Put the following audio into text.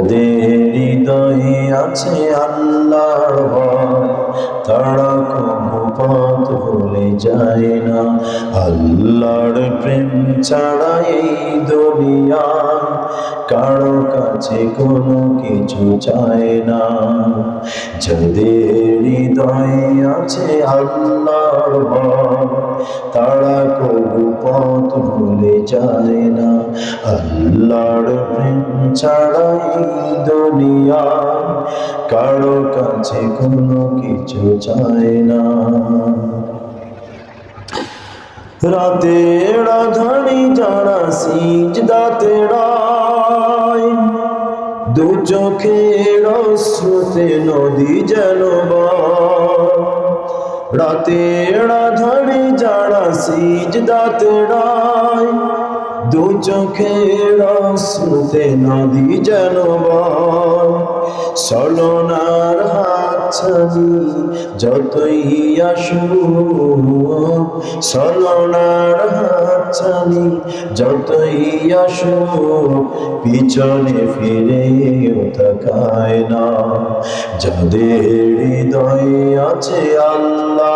হৃদয়ে আছে আল্লাহর ভয়, তারা কবু পথ ভুলে যায় না। আল্লাহর প্রেম ছাড়া এই দুনিয়ায় কারো কাছে কোনো কিছু চায় না। যাদের হৃদয়ে আছে আল্লাহর ভয়, তারা কবু পথ ভুলে যায় না। আল্লাহর প্রেম ছাড়া এই দুনিয়ায় কারো কাছে কোনো কিছু চায় না। রাতের আঁধারে যারা সিজদাতে রয়, দু চোখের অশ্রুতে নদী যেন বয়। রাতের আঁধারে যারা সিজদাতে রয়, দু চোখের অশ্রুতে নদী যেন বয়। ছলনার হাতছানি যতই আসুক, ছলনার হাতছানি যতই আসুক, পিছনে ফিরেও তাকায় না। যাদের হৃদয়ে আছে আল্লাহ